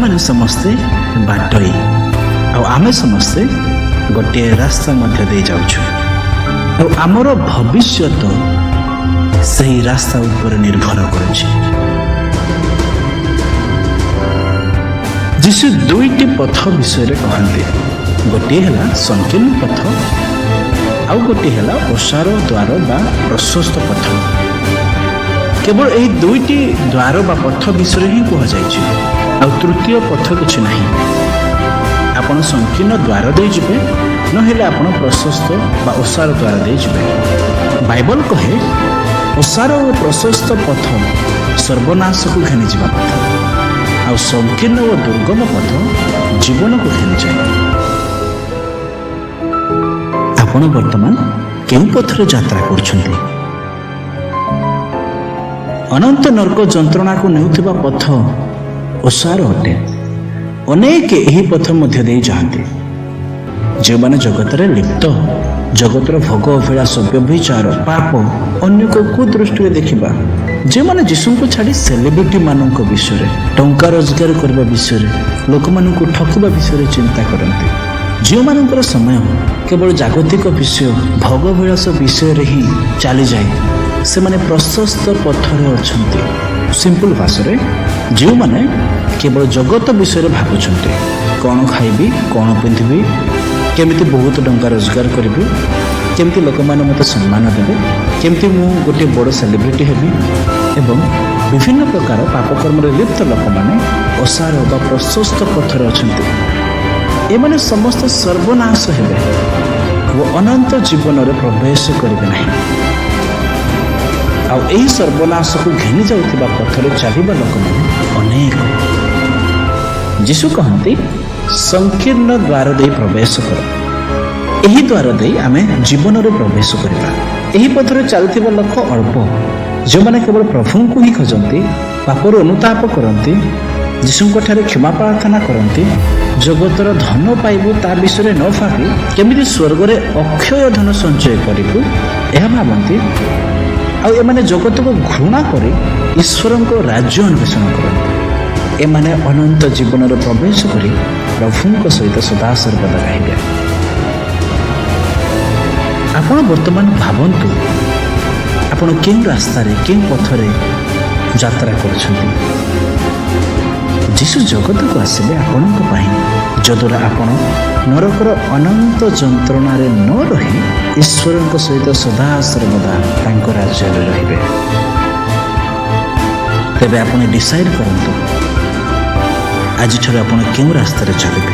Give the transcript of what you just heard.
ଆମେମାନେ ସମସ୍ତେ ବାଟୋଇ ଆଉ ଆମେ ସମସ୍ତେ ଗୋଟିଏ ରାସ୍ତା ମଧ୍ୟ ଦେଇ ଯାଉଛୁ ଆଉ ଆମର ଭବିଷ୍ୟତ ସେହି ରାସ୍ତା ଉପରେ ନିର୍ଭର କରୁଛି। ଯୀଶୁ ଦୁଇଟି ପଥ ବିଷୟରେ କହନ୍ତି, ଗୋଟିଏ ହେଲା ସଂକୀର୍ଣ୍ଣ ପଥ ଆଉ ଗୋଟିଏ ହେଲା ଓସାର ଦ୍ୱାର ବା ପ୍ରଶସ୍ତ ପଥ। କେବଳ ଏହି ଦୁଇଟି ଦ୍ୱାର ବା ପଥ ବିଷୟରେ ହିଁ କୁହାଯାଇଛି, ଆଉ ତୃତୀୟ ପଥ କିଛି ନାହିଁ। ଆପଣ ସଂକୀର୍ଣ୍ଣ ଦ୍ୱାର ଦେଇଯିବେ, ନହେଲେ ଆପଣ ପ୍ରଶସ୍ତ ବା ଓସାର ଦ୍ୱାର ଦେଇଯିବେ। ବାଇବଲ କହେ ଓସାର ଓ ପ୍ରଶସ୍ତ ପଥ ସର୍ବନାଶକୁ ଘେନିଯିବା ପଥ, ଆଉ ସଂକୀର୍ଣ୍ଣ ଓ ଦୁର୍ଗମ ପଥ ଜୀବନକୁ ଘେନିଯାଏ। ଆପଣ ବର୍ତ୍ତମାନ କେଉଁ ପଥରେ ଯାତ୍ରା କରୁଛନ୍ତି? ଅନନ୍ତ ନର୍କ ଯନ୍ତ୍ରଣାକୁ ନେଉଥିବା ପଥ ଓସାର ଅଟେ। ଅନେକ ଏହି ପଥ ମଧ୍ୟ ଦେଇ ଯାଆନ୍ତି। ଯେଉଁମାନେ ଜଗତରେ ଲିପ୍ତ, ଜଗତର ଭୋଗ ଅଭିଳାଷ, ବ୍ୟଭିଚାର, ପାପ, ଅନ୍ୟକୁ କୁଦୃଷ୍ଟିରେ ଦେଖିବା, ଯେଉଁମାନେ ଯୀଶୁଙ୍କୁ ଛାଡ଼ି ସେଲିବ୍ରିଟି ମାନଙ୍କ ବିଷୟରେ, ଟଙ୍କା ରୋଜଗାର କରିବା ବିଷୟରେ, ଲୋକମାନଙ୍କୁ ଠକିବା ବିଷୟରେ ଚିନ୍ତା କରନ୍ତି, ଯେଉଁମାନଙ୍କର ସମୟ କେବଳ ଜାଗତିକ ବିଷୟ, ଭୋଗବିଳାସ ବିଷୟରେ ହିଁ ଚାଲିଯାଏ, ସେମାନେ ପ୍ରଶସ୍ତ ପଥରେ ଅଛନ୍ତି। ସିମ୍ପଲ ଭାଷାରେ ଯେଉଁମାନେ କେବଳ ଜଗତ ବିଷୟରେ ଭାବୁଛନ୍ତି, କ'ଣ ଖାଇବି, କ'ଣ ପିନ୍ଧିବି, କେମିତି ବହୁତ ଟଙ୍କା ରୋଜଗାର କରିବି, କେମିତି ଲୋକମାନେ ମୋତେ ସମ୍ମାନ ଦେବେ, କେମିତି ମୁଁ ଗୋଟିଏ ବଡ଼ ସେଲିବ୍ରିଟି ହେବି, ଏବଂ ବିଭିନ୍ନ ପ୍ରକାର ପାପକର୍ମରେ ଲିପ୍ତ ଲୋକମାନେ ଓସାର ବା ପ୍ରଶସ୍ତ ପଥରେ ଅଛନ୍ତି। ଏମାନେ ସମସ୍ତେ ସର୍ବନାଶ ହେବେ ଓ ଅନନ୍ତ ଜୀବନରେ ପ୍ରବେଶ କରିବେ ନାହିଁ। ଆଉ ଏହି ସର୍ବନାଶକୁ ଘେନି ଯାଉଥିବା ପଥରେ ଚାଲିବା ଲୋକମାନେ ଅନେକ। ଯୀଶୁ କହନ୍ତି ସଂକୀର୍ଣ୍ଣ ଦ୍ୱାର ଦେଇ ପ୍ରବେଶ କର। ଏହି ଦ୍ୱାର ଦେଇ ଆମେ ଜୀବନରେ ପ୍ରବେଶ କରିବା। ଏହି ପଥରେ ଚାଲୁଥିବା ଲୋକ ଅଳ୍ପ, ଯେଉଁମାନେ କେବଳ ପ୍ରଭୁଙ୍କୁ ହିଁ ଖୋଜନ୍ତି, ପାପରୁ ଅନୁତାପ କରନ୍ତି, ଯୀଶୁଙ୍କ ଠାରେ କ୍ଷମା ପ୍ରାର୍ଥନା କରନ୍ତି, ଜଗତର ଧନ ପାଇବୁ ତା ବିଷୟରେ ନ ଭାବି କେମିତି ସ୍ୱର୍ଗରେ ଅକ୍ଷୟ ଧନ ସଞ୍ଚୟ କରିବୁ ଏହା ଭାବନ୍ତି। ଆଉ ଏମାନେ ଜଗତକୁ ଘୃଣା କରି ଈଶ୍ୱରଙ୍କ ରାଜ୍ୟ ଅନ୍ୱେଷଣ କରନ୍ତି। ଏମାନେ ଅନନ୍ତ ଜୀବନରେ ପ୍ରବେଶ କରି ପ୍ରଭୁଙ୍କ ସହିତ ସଦାସର୍ବଦା ରହିବେ। ଆପଣ ବର୍ତ୍ତମାନ ଭାବନ୍ତୁ, ଆପଣ କେଉଁ ରାସ୍ତାରେ, କେଉଁ ପଥରେ ଯାତ୍ରା କରୁଛନ୍ତି? ଯୀଶୁ ଜଗତକୁ ଆସିଲେ ଆପଣଙ୍କ ପାଇଁ, ଯଦ୍ୱାରା ଆପଣ ନରକର ଅନନ୍ତ ଯନ୍ତ୍ରଣାରେ ନ ରହି ଈଶ୍ୱରଙ୍କ ସହିତ ସଦାସର୍ବଦା ତାଙ୍କ ରାଜ୍ୟରେ ରହିବେ। ତେବେ ଆପଣ ଡିସାଇଡ୍ କରନ୍ତୁ, ଆଜିଠାରୁ ଆପଣ କେଉଁ ରାସ୍ତାରେ ଚାଲିବେ।